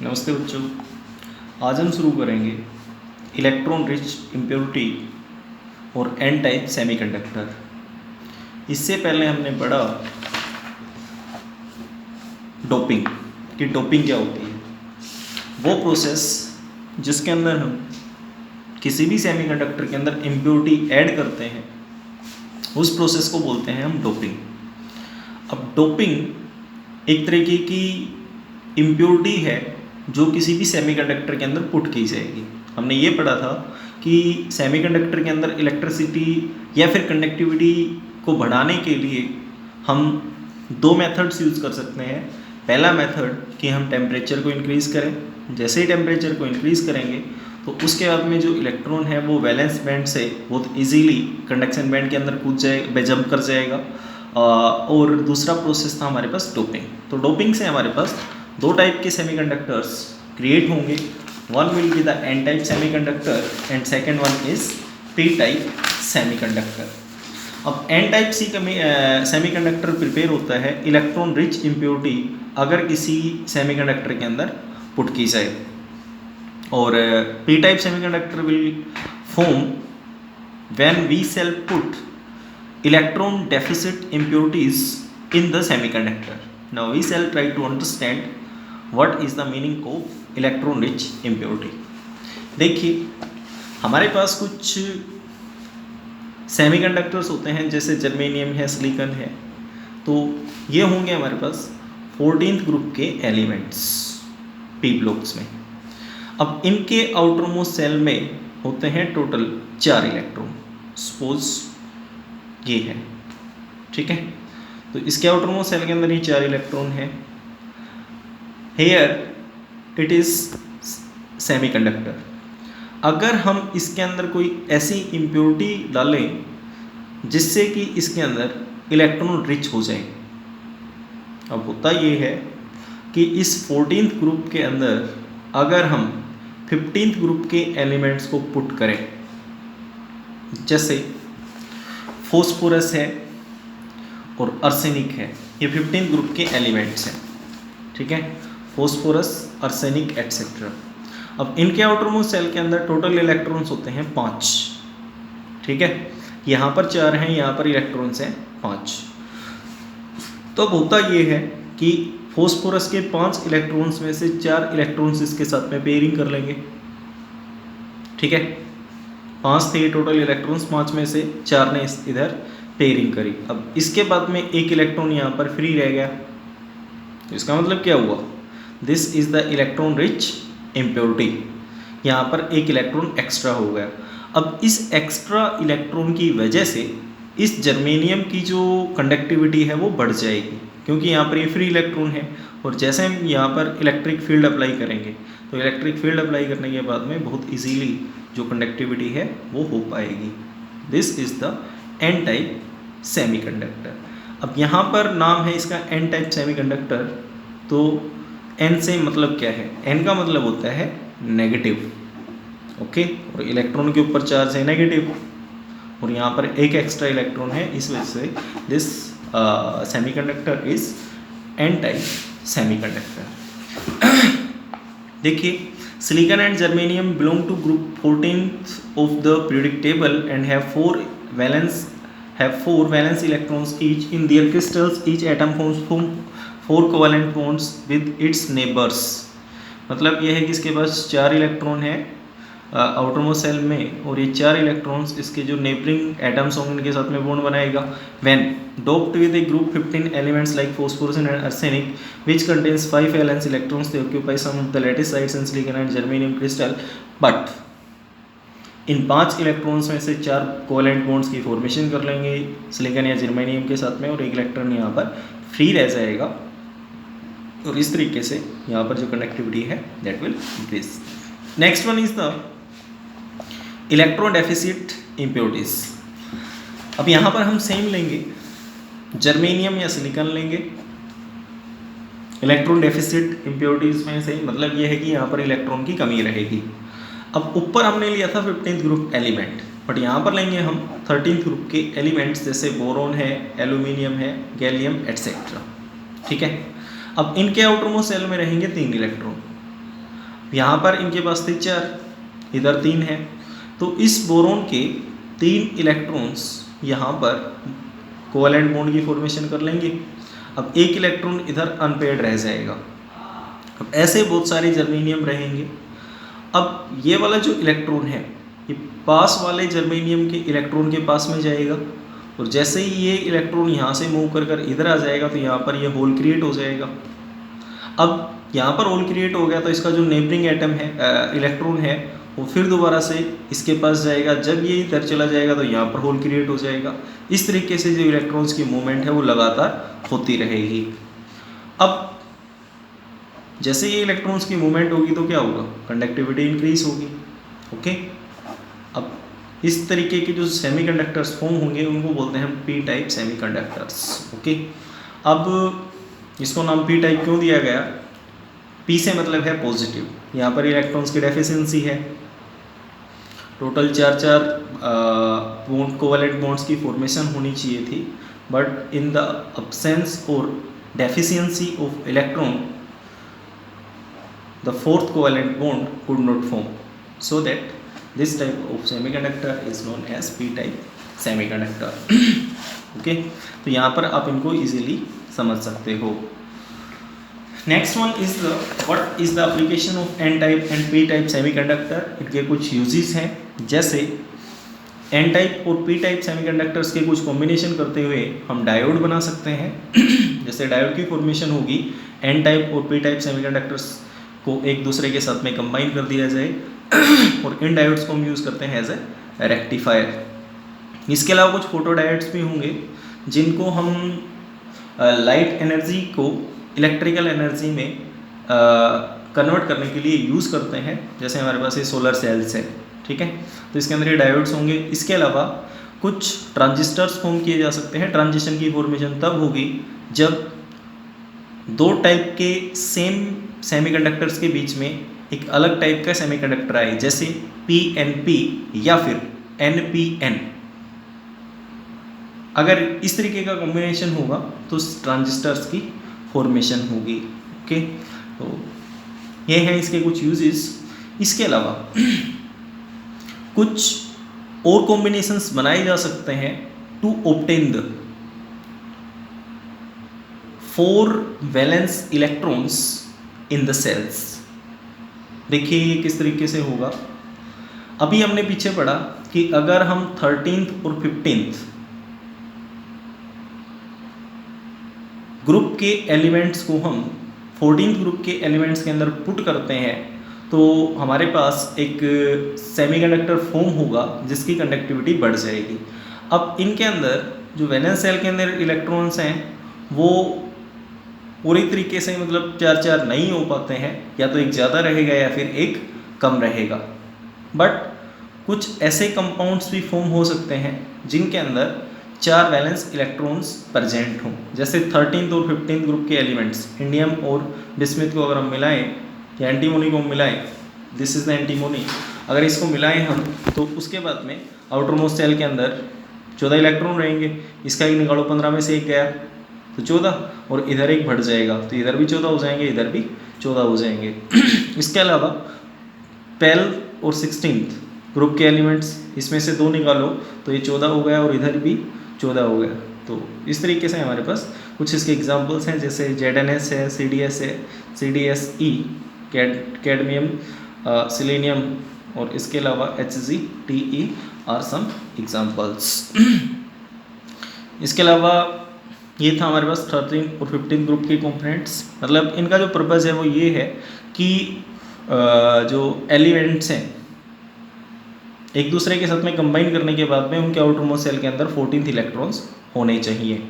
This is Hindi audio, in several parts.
नमस्ते बच्चों। आज हम शुरू करेंगे इलेक्ट्रॉन रिच इम्प्योरिटी और एन टाइप सेमीकंडक्टर। इससे पहले हमने पढ़ा डोपिंग कि डोपिंग क्या होती है। वो प्रोसेस जिसके अंदर हम किसी भी सेमीकंडक्टर के अंदर इम्प्योरिटी ऐड करते हैं, उस प्रोसेस को बोलते हैं हम डोपिंग। अब डोपिंग एक तरीके की इम्प्योरिटी है जो किसी भी सेमीकंडक्टर के अंदर पुट की जाएगी। हमने ये पढ़ा था कि सेमीकंडक्टर के अंदर इलेक्ट्रिसिटी या फिर कंडक्टिविटी को बढ़ाने के लिए हम दो मेथड्स यूज़ कर सकते हैं। पहला मेथड कि हम टेम्परेचर को इंक्रीज़ करें। जैसे ही टेम्परेचर को इंक्रीज़ करेंगे तो उसके बाद में जो इलेक्ट्रॉन है वो वैलेंस बैंड से बहुत इजीली कंडक्शन बैंड के अंदर कूद जाएगा, जंप कर जाएगा। और दूसरा प्रोसेस था हमारे पास डोपिंग। तो डोपिंग से हमारे पास दो टाइप के सेमीकंडक्टर्स क्रिएट होंगे। One will be the n type semiconductor and second one is p type semiconductor. अब एन टाइप सेमीकंडक्टर प्रिपेयर होता है इलेक्ट्रॉन रिच इम्प्योरिटी अगर किसी सेमीकंडक्टर के अंदर पुट की जाए, और p type semiconductor will form when we shall put electron deficit impurities in the semiconductor. Now we shall try to understand what is the meaning of electron rich impurity. देखिए, हमारे पास कुछ सेमीकंडक्टर्स होते हैं जैसे जर्मेनियम है, सिलिकॉन है। तो ये होंगे हमारे पास 14th ग्रुप के एलिमेंट्स पी ब्लॉक्स में। अब इनके आउटर मोस्ट सेल में होते हैं टोटल 4 इलेक्ट्रॉन। सपोज ये है, ठीक है। तो इसके आउटर मोस्ट सेल के अंदर ही 4 इलेक्ट्रॉन है। Here it is semiconductor. अगर हम इसके अंदर कोई ऐसी इम्प्योरिटी डालें जिससे कि इसके अंदर इलेक्ट्रॉन रिच हो जाए। अब होता ये है कि इस 14th ग्रुप के अंदर अगर हम 15th ग्रुप के एलिमेंट्स को पुट करें, जैसे फॉस्फोरस है और आर्सेनिक है, ये 15th ग्रुप के एलिमेंट्स हैं, ठीक है। Phosphorus, arsenic etcetera. अब इनके आउटर मोस्ट सेल के अंदर टोटल इलेक्ट्रॉन्स होते हैं 5, ठीक है। यहाँ पर 4 हैं, यहाँ पर इलेक्ट्रॉन्स हैं 5। तो अब होता ये है कि फॉस्फोरस के 5 इलेक्ट्रॉन्स में से 4 इलेक्ट्रॉन्स इसके साथ में पेयरिंग कर लेंगे, ठीक है। 5 थे टोटल इलेक्ट्रॉन्स, 5 में से 4 ने इधर पेयरिंग करी। अब इसके बाद में एक इलेक्ट्रॉन यहाँ पर फ्री रह गया। तो इसका मतलब क्या हुआ? This is the electron rich impurity. यहाँ पर एक इलेक्ट्रॉन एक्स्ट्रा हो गया। अब इस एक्स्ट्रा इलेक्ट्रॉन की वजह से इस जर्मेनियम की जो कंडक्टिविटी है वो बढ़ जाएगी, क्योंकि यहाँ पर ये फ्री इलेक्ट्रॉन है। और जैसे हम यहाँ पर इलेक्ट्रिक फील्ड अप्लाई करेंगे तो इलेक्ट्रिक फील्ड अप्लाई करने के बाद में बहुत इजीली जो कंडक्टिविटी है वो हो पाएगी। This is the n type semiconductor. अब यहाँ पर नाम है इसका एन टाइप सेमीकंडक्टर। तो एन से मतलब क्या है? एन का मतलब होता है नेगेटिव, ओके। और इलेक्ट्रॉन के ऊपर चार्ज है नेगेटिव, और यहाँ पर एक एक्स्ट्रा इलेक्ट्रॉन है, इस वजह से this semiconductor is n type semiconductor. देखिए, silicon and germanium belong to group 14th of the periodic table and have 4 valence electrons each in their crystals. Each atom forms 4 covalent bonds with its neighbors. मतलब ये है कि इसके पास 4 इलेक्ट्रॉन है आउटर मोस्ट सेल में, और ये 4 इलेक्ट्रॉन्स इसके जो नेबरिंग एटम्स होंगे उनके साथ में बॉन्ड बनाएगा। When doped with a group 15 elements like phosphorus and arsenic, which contains 5 valence electrons, they occupy some of the lattice sites in silicon and germanium crystal. But in 5 electrons में से 4 कोवेलेंट बॉन्ड्स की फॉर्मेशन कर लेंगे सिलिकॉन या जर्मेनियम के साथ में, और एक इलेक्ट्रॉन यहाँ पर फ्री रह जाएगा। और इस तरीके से यहाँ पर जो कंडक्टिविटी है that will increase. Next one is the electron deficit impurities. अब यहाँ पर हम सेम लेंगे, जर्मेनियम या सिलिकॉन लेंगे। इलेक्ट्रॉन डेफिसिट इम्प्योरिटीज में से मतलब ये है कि यहाँ पर इलेक्ट्रॉन की कमी रहेगी। अब ऊपर हमने लिया था 15th ग्रुप एलिमेंट, बट यहाँ पर लेंगे हम 13th ग्रुप के एलिमेंट्स जैसे बोरोन है, एल्यूमिनियम है, गैलियम एटसेट्रा, ठीक है। अब इनके आउटर मोस्ट सेल में रहेंगे 3 इलेक्ट्रॉन, यहाँ पर इनके पास थे 4, इधर 3 है, तो इस बोरोन के 3 इलेक्ट्रॉन्स यहाँ पर कोवैलेंट बॉन्ड की फॉर्मेशन कर लेंगे। अब एक इलेक्ट्रॉन इधर अनपेयर्ड रह जाएगा। अब ऐसे बहुत सारे जर्मेनियम रहेंगे। अब ये वाला जो इलेक्ट्रॉन है ये पास वाले जर्मेनियम के इलेक्ट्रॉन के पास में जाएगा, और जैसे ही ये इलेक्ट्रॉन यहाँ से मूव कर कर इधर आ जाएगा तो यहाँ पर ये होल क्रिएट हो जाएगा। अब यहाँ पर होल क्रिएट हो गया तो इसका जो नेबरिंग एटम है इलेक्ट्रॉन है वो फिर दोबारा से इसके पास जाएगा। जब ये इधर चला जाएगा तो यहाँ पर होल क्रिएट हो जाएगा। इस तरीके से जो इलेक्ट्रॉन्स की मूवमेंट है वो लगातार होती रहेगी। अब जैसे ये इलेक्ट्रॉन्स की मूवमेंट होगी तो क्या होगा, कंडक्टिविटी इंक्रीज होगी। ओके, अब इस तरीके के जो सेमीकंडक्टर्स फॉर्म होंगे उनको बोलते हैं पी टाइप सेमीकंडक्टर्स। ओके, अब इसको नाम पी टाइप क्यों दिया गया, पी से मतलब है पॉजिटिव, यहाँ पर इलेक्ट्रॉन्स की डेफिशिएंसी है। टोटल 4 बॉन्ड कोवैलेंट बॉन्ड्स की फॉर्मेशन होनी चाहिए थी, बट इन द अब्सेंस और deficiency of electron the fourth covalent bond could not form, so that this type of semiconductor is known as p-type semiconductor. Okay, तो यहाँ पर आप इनको इजीली समझ सकते हो। Next one is the what is the application of n type and p type semiconductor. इनके कुछ यूजेस हैं, जैसे एन टाइप और पी टाइप सेमीकंडक्टर्स के कुछ कॉम्बिनेशन करते हुए हम डायोड बना सकते हैं। जैसे डायोड की फॉर्मेशन होगी एन टाइप और पी टाइप सेमीकंडक्टर्स को एक दूसरे के साथ में कंबाइन कर दिया जाए, और इन डायोड्स को हम यूज़ करते हैं एज ए रेक्टिफायर। इसके अलावा कुछ फोटो डायोड्स भी होंगे जिनको हम लाइट एनर्जी को इलेक्ट्रिकल एनर्जी में कन्वर्ट करने के लिए यूज़ करते हैं। जैसे हमारे पास ये सोलर सेल्स है, ठीक है, तो इसके अंदर ये डायोड्स होंगे। इसके अलावा कुछ ट्रांजिस्टर्स फॉर्म किए जा सकते हैं। ट्रांजिशन की फॉर्मेशन तब होगी जब दो टाइप के सेम सेमीकंडक्टर्स के बीच में एक अलग टाइप का सेमीकंडक्टर आए, जैसे PNP या फिर NPN। अगर इस तरीके का कॉम्बिनेशन होगा तो ट्रांजिस्टर्स की फॉर्मेशन होगी। ओके, तो ये हैं इसके कुछ यूजेस। इसके अलावा कुछ और कॉम्बिनेशंस बनाए जा सकते हैं to obtain the 4 valence electrons in the cells. देखिए ये किस तरीके से होगा। अभी हमने पीछे पढ़ा कि अगर हम 13th और 15th ग्रुप के एलिमेंट्स को हम 14th ग्रुप के एलिमेंट्स के अंदर पुट करते हैं तो हमारे पास एक सेमीकंडक्टर फॉर्म होगा जिसकी कंडक्टिविटी बढ़ जाएगी। अब इनके अंदर जो वैलेंस सेल के अंदर इलेक्ट्रॉन्स हैं वो पूरी तरीके से मतलब 4 नहीं हो पाते हैं, या तो एक ज़्यादा रहेगा या फिर एक कम रहेगा। बट कुछ ऐसे कंपाउंड्स भी फॉर्म हो सकते हैं जिनके अंदर 4 वैलेंस इलेक्ट्रॉन्स प्रेजेंट हों। जैसे 13th और 15th ग्रुप के एलिमेंट्स इंडियम और बिस्मिथ को अगर हम मिलाएं या एंटीमोनी को मिलाएं, दिस इज़ द एंटीमोनी, अगर इसको मिलाएं हम तो उसके बाद में आउटर मोस्ट सेल के अंदर 14 इलेक्ट्रॉन रहेंगे। इसका एक निकालो, 15 में से एक गया तो 14, और इधर एक बढ़ जाएगा तो इधर भी 14 हो जाएंगे, इधर भी 14 हो जाएंगे। इसके अलावा 12 और 16th ग्रुप के एलिमेंट्स, इसमें से 2 निकालो तो ये 14 हो गया और इधर भी 14 हो गया। तो इस तरीके से हमारे पास कुछ इसके एग्जांपल्स हैं, जैसे ZNS है, CDS है, CDSE, कैडमियम, सिलेनियम, और इसके अलावा HgTe आर सम एग्जांपल्स। इसके अलावा ये था हमारे पास 13 और 15 ग्रुप के कंपोनेंट्स। मतलब इनका जो पर्पज़ है वो ये है कि जो एलिमेंट्स हैं एक दूसरे के साथ में कंबाइन करने के बाद में उनके आउटर मोस्ट सेल के अंदर 14th इलेक्ट्रॉन्स होने चाहिए।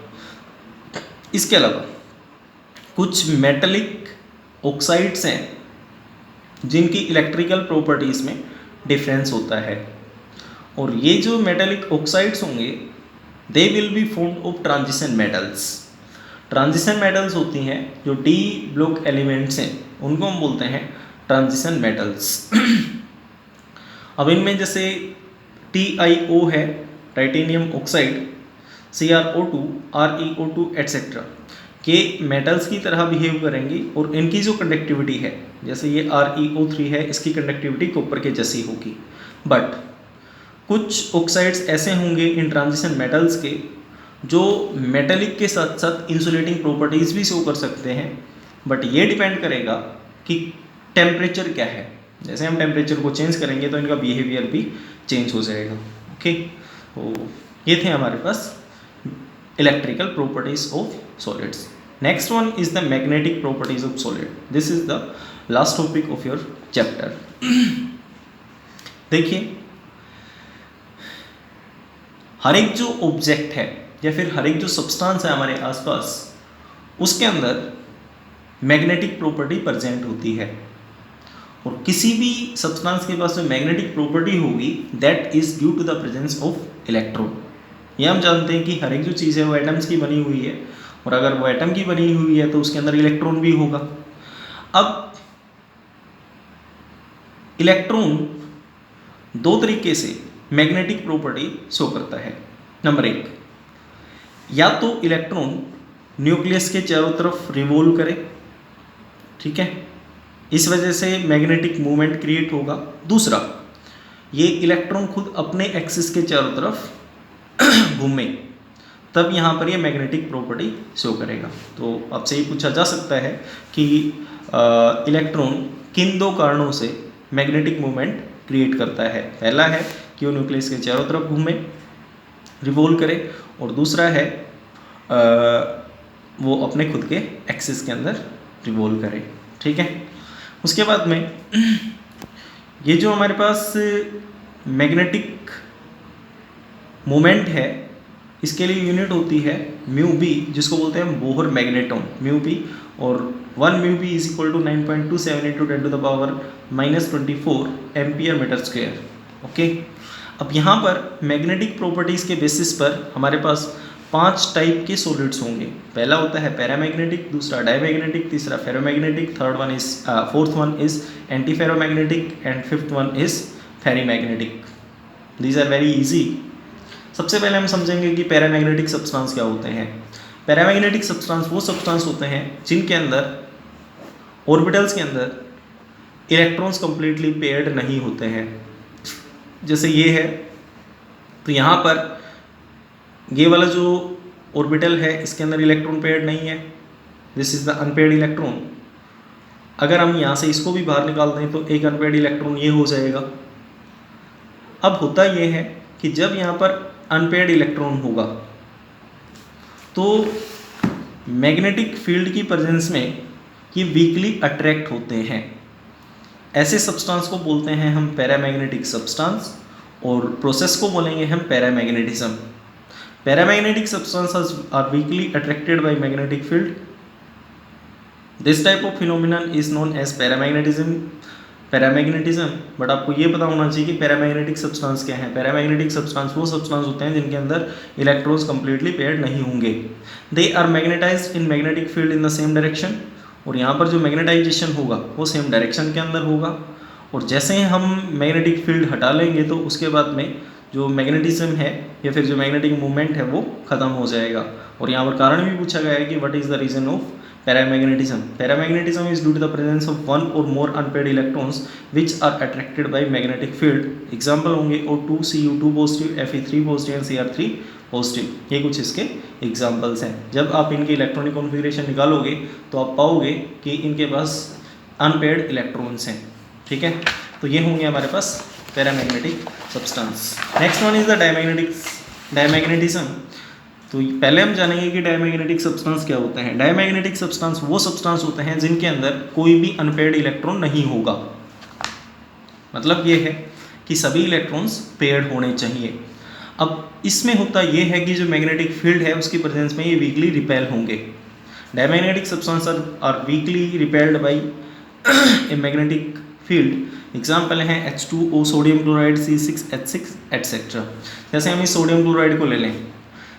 इसके अलावा कुछ मेटलिक ऑक्साइड्स हैं जिनकी इलेक्ट्रिकल प्रॉपर्टीज़ में डिफरेंस होता है, और ये जो मेटलिक ऑक्साइड्स होंगे they will be formed of transition metals. Transition metals होती हैं जो डी ब्लॉक एलिमेंट्स हैं, उनको हम बोलते हैं ट्रांजिशन मेटल्स। अब इनमें जैसे TiO है, titanium oxide, CrO2, ReO2 etcetera, कि मेटल्स की तरह बिहेव करेंगी और इनकी जो कंडक्टिविटी है, जैसे ये ReO3 है, इसकी कंडक्टिविटी कॉपर के जैसी होगी। बट कुछ ऑक्साइड्स ऐसे होंगे इन ट्रांजिशन मेटल्स के जो मेटेलिक के साथ साथ इंसुलेटिंग प्रॉपर्टीज़ भी शो कर सकते हैं। बट ये डिपेंड करेगा कि टेम्परेचर क्या है। जैसे हम टेम्परेचर को चेंज करेंगे तो इनका बिहेवियर भी चेंज हो जाएगा। ओके, तो ये थे हमारे पास electrical properties of solids. Next one is the magnetic properties of solid. This is the last topic of your chapter. देखिए, हर एक जो ऑब्जेक्ट है या फिर हर एक जो सब्सटेंस है हमारे आसपास, उसके अंदर मैग्नेटिक प्रॉपर्टी प्रेजेंट होती है। और किसी भी सब्सटेंस के पास जो मैग्नेटिक प्रॉपर्टी होगी that is due to the presence of electron. ये हम जानते हैं कि हर एक जो चीज़ है वो एटम्स की बनी हुई है, और अगर वो एटम की बनी हुई है तो उसके अंदर इलेक्ट्रॉन भी होगा। अब इलेक्ट्रॉन दो तरीके से मैग्नेटिक प्रॉपर्टी शो करता है। नंबर एक, या तो इलेक्ट्रॉन न्यूक्लियस के चारों तरफ रिवॉल्व करे, ठीक है, इस वजह से मैग्नेटिक मूवमेंट क्रिएट होगा। दूसरा, ये इलेक्ट्रॉन खुद अपने एक्सिस के चारों तरफ घूमे, तब यहाँ पर ये मैग्नेटिक प्रॉपर्टी शो करेगा। तो आपसे ये पूछा जा सकता है कि इलेक्ट्रॉन किन दो कारणों से मैग्नेटिक मूवमेंट क्रिएट करता है। पहला है कि वो न्यूक्लियस के चारों तरफ घूमे, रिवॉल्व करे, और दूसरा है वो अपने खुद के एक्सिस के अंदर रिवॉल्व करे, ठीक है। उसके बाद में ये जो हमारे पास मैग्नेटिक मोमेंट है, इसके लिए यूनिट होती है म्यू बी, जिसको बोलते हैं बोहर मैग्नेटोन, म्यू बी। और 1 mu B is equal to 9.27 × 10⁻⁻24 ampere metre square. Okay, अब यहाँ पर मैग्नेटिक प्रॉपर्टीज़ के बेसिस पर हमारे पास 5 टाइप के सॉलिड्स होंगे। पहला होता है पैरामैग्नेटिक, दूसरा डायमैग्नेटिक, तीसरा ferromagnetic, fourth one is anti ferromagnetic, and fifth one is ferrimagnetic. These are very easy. सबसे पहले हम समझेंगे कि पैरामैग्नेटिक सब्सटेंस क्या होते हैं। पैरामैग्नेटिक सब्सटेंस वो सब्सटेंस होते हैं जिनके अंदर ऑर्बिटल्स के अंदर इलेक्ट्रॉन्स कंप्लीटली पेयर्ड नहीं होते हैं। जैसे ये है, तो यहाँ पर ये वाला जो ऑर्बिटल है इसके अंदर इलेक्ट्रॉन पेयर्ड नहीं है, this is the unpaired electron. अगर हम यहाँ से इसको भी बाहर निकाल दें तो एक अनपेयर्ड इलेक्ट्रॉन ये हो जाएगा। अब होता ये है कि जब यहाँ पर अनपेयर्ड इलेक्ट्रॉन होगा तो मैग्नेटिक फील्ड की प्रेजेंस में ये वीकली अट्रैक्ट होते हैं। ऐसे सब्सटेंस को बोलते हैं हम पैरामैग्नेटिक सब्सटेंस, और प्रोसेस को बोलेंगे हम paramagnetism. Paramagnetic substances are weakly attracted by magnetic field. This type of phenomenon is known as paramagnetism. But आपको ये पता होना चाहिए कि पैरामैग्नेटिक सब्सटेंस क्या है। पैरामैग्नेटिक सब्सटेंस वो सब्सटेंस होते हैं जिनके अंदर इलेक्ट्रॉन्स कंप्लीटली पेयर्ड नहीं होंगे। They are magnetised in magnetic field in the same direction, और यहाँ पर जो मैग्नेटाइजेशन होगा वो सेम डायरेक्शन के अंदर होगा। और जैसे ही हम मैग्नेटिक फील्ड हटा लेंगे तो उसके बाद में जो मैग्नेटिज्म है या फिर जो मैग्नेटिक मूवमेंट है वो खत्म हो जाएगा। और यहाँ पर कारण भी पूछा गया है कि what is the reason of paramagnetism. Paramagnetism is due to the presence of 1 or more unpaired electrons which are attracted by magnetic field. Example होंगे O2, Cu2 positive, Fe3 positive and Cr3 positive. ये कुछ इसके एग्जांपल्स हैं। जब आप इनके इलेक्ट्रॉनिक कॉन्फ़िगरेशन निकालोगे तो आप पाओगे कि इनके पास अनपेयर्ड इलेक्ट्रॉन्स हैं, ठीक है। तो ये होंगे हमारे पास paramagnetic substance. Next one is the diamagnetism. तो पहले हम जानेंगे कि डायमैग्नेटिक सब्सटेंस क्या होते हैं। डायमैग्नेटिक सब्सटेंस वो सब्सटेंस होते हैं जिनके अंदर कोई भी अनपेयर्ड इलेक्ट्रॉन नहीं होगा। मतलब ये है कि सभी इलेक्ट्रॉन्स पेयर्ड होने चाहिए। अब इसमें होता ये है कि जो मैग्नेटिक फील्ड है उसकी प्रेजेंस में ये वीकली रिपेल होंगे। Diamagnetic substance are weakly repelled by a magnetic field. Example हैं H2O, sodium chloride, C6H6 etcetera. जैसे हम इस सोडियम क्लोराइड को ले लें,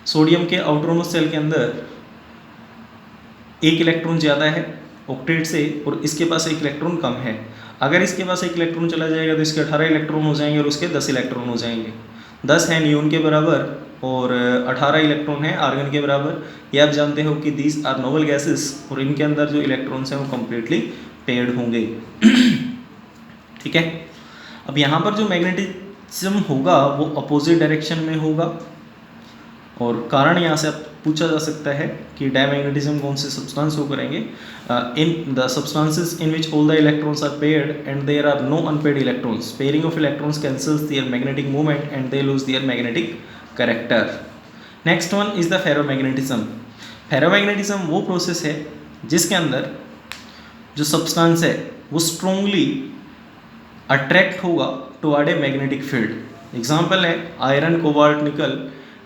सोडियम के आउटरमोस्ट सेल के अंदर एक इलेक्ट्रॉन ज़्यादा है ऑक्टेट से, और इसके पास एक इलेक्ट्रॉन कम है। अगर इसके पास एक इलेक्ट्रॉन चला जाएगा तो इसके 18 इलेक्ट्रॉन हो जाएंगे और उसके 10 इलेक्ट्रॉन हो जाएंगे। 10 है नियोन के बराबर, और 18 इलेक्ट्रॉन है आर्गन के बराबर। ये आप जानते हो कि दीज आर नोबल गैसेस और इनके अंदर जो इलेक्ट्रॉन्स हैं वो कम्प्लीटली पेयर्ड होंगे। ठीक है, अब यहाँ पर जो मैग्नेटिज्म होगा वो अपोजिट डायरेक्शन में होगा, और कारण यहाँ से पूछा जा सकता है कि डायमैग्नेटिज्म कौन से सब्सटेंस को करेंगे। In the substances in which all the electrons are paired and there are no unpaired electrons, pairing of electrons cancels their magnetic movement and they lose their magnetic character. Next one is the ferromagnetism. Ferromagnetism वो प्रोसेस है जिसके अंदर जो सब्सटेंस है वो स्ट्रोंगली अट्रैक्ट होगा toward a magnetic field. Example है iron, cobalt, nickel,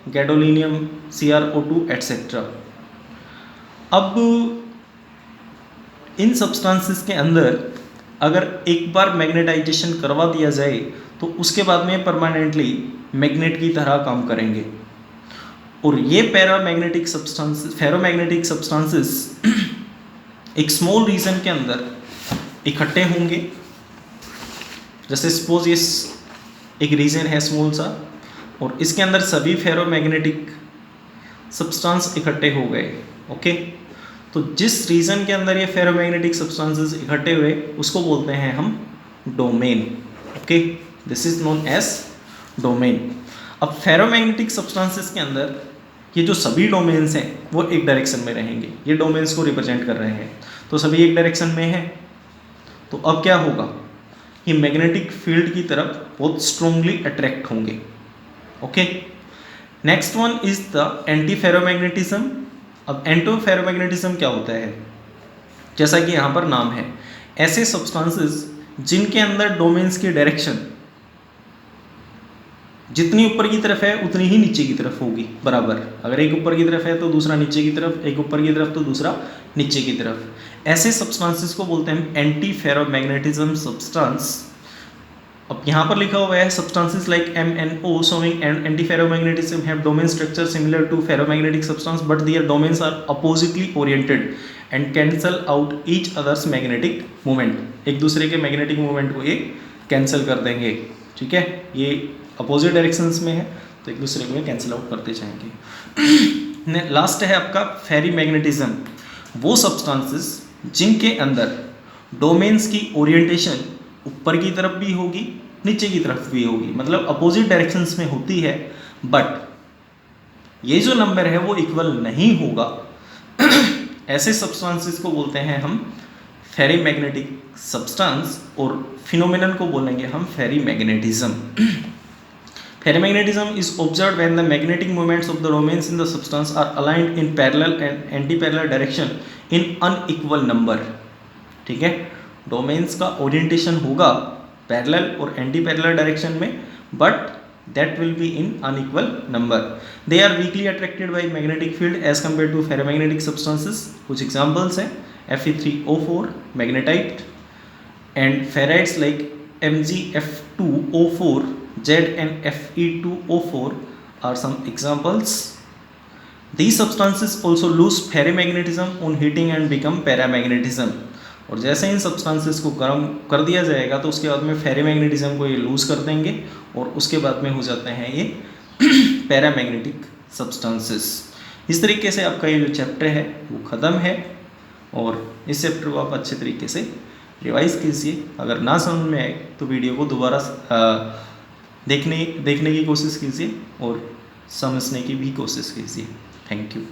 gadolinium, CrO2 etcetera. अब इन सब्सटेंसेस के अंदर अगर एक बार मैग्नेटाइजेशन करवा दिया जाए तो उसके बाद में परमानेंटली मैग्नेट की तरह काम करेंगे, और ये पैरामैग्नेटिक सब्सटेंसेस, फेरोमैग्नेटिक सब्सटेंसेस एक स्मॉल रीजन के अंदर इकट्ठे होंगे। जैसे सपोज ये एक रीजन है स्मॉल सा, और इसके अंदर सभी फेरोमैग्नेटिक सब्सटेंस इकट्ठे हो गए। ओके, तो जिस रीजन के अंदर ये फेरोमैग्नेटिक सब्सटेंसेस इकट्ठे हुए उसको बोलते हैं हम domain. Okay, this is known as domain. अब फेरोमैग्नेटिक सब्सटेंसेस के अंदर ये जो सभी डोमेन्स हैं वो एक डायरेक्शन में रहेंगे। ये डोमेन्स को रिप्रेजेंट कर रहे हैं, तो सभी एक डायरेक्शन में हैं। तो अब क्या होगा, ये मैग्नेटिक फील्ड की तरफ बहुत स्ट्रोंगली अट्रैक्ट होंगे। Okay, next one is the anti ferromagnetism. अब एंटी फेरोमैग्नेटिज्म क्या होता है, जैसा कि यहाँ पर नाम है, ऐसे सब्सटेंसेस जिनके अंदर डोमेन्स की डायरेक्शन जितनी ऊपर की तरफ है उतनी ही नीचे की तरफ होगी बराबर। अगर एक ऊपर की तरफ है तो दूसरा नीचे की तरफ, एक ऊपर की तरफ तो दूसरा नीचे की तरफ। ऐसे सब्सटेंसेस को बोलते हैं एंटी फेरोमैग्नेटिज्म सब्सटेंस। अब यहाँ पर लिखा हुआ है substances like MnO showing anti ferromagnetism have domain structure similar to ferromagnetic substance but their domains are oppositely oriented and cancel out each others magnetic movement. एक दूसरे के मैग्नेटिक मूवमेंट को ये कैंसिल कर देंगे। ठीक है, ये अपोजिट डायरेक्शंस में है तो एक दूसरे को कैंसिल आउट करते जाएंगे। लास्ट है आपका फेरीमैग्नेटिज्म, वो सब्सटेंसेस जिनके अंदर डोमेन्स की ओरिएंटेशन ऊपर की तरफ भी होगी नीचे की तरफ भी होगी, मतलब अपोजिट डायरेक्शंस में होती है, बट ये जो नंबर है वो इक्वल नहीं होगा। ऐसे सब्सटेंसेस को बोलते हैं हम फेरीमैग्नेटिक सब्सटेंस, और फिनोमेनन को बोलेंगे हम फेरीमैग्नेटिज्म। Ferromagnetism is observed when the magnetic moments of the domains in the substance are aligned in parallel and anti-parallel direction in unequal number। ठीक है, डोमेन्स का ओरिएंटेशन होगा पैरेलल और एंटी पैरेलल डायरेक्शन में, but that will be in unequal number. They are weakly attracted by magnetic field as compared to ferromagnetic substances. कुछ examples हैं Fe3O4 magnetite and ferrites like MgF2O4 Z and Fe2O4 are some examples. These substances also lose ferrimagnetism on heating and become paramagnetism. और जैसे इन सब्सटेंसेस को गर्म कर दिया जाएगा तो उसके बाद में फेरीमैग्नेटिज्म को ये लूज कर देंगे और उसके बाद में हो जाते हैं ये पैरामैग्नेटिक सब्सटेंसेस। इस तरीके से आपका ये जो चैप्टर है वो ख़त्म है, और इस चैप्टर को आप अच्छे तरीके से रिवाइज कीजिए। अगर ना समझ में आए तो वीडियो को दोबारा देखने की कोशिश कीजिए और समझने की भी कोशिश कीजिए। Thank you.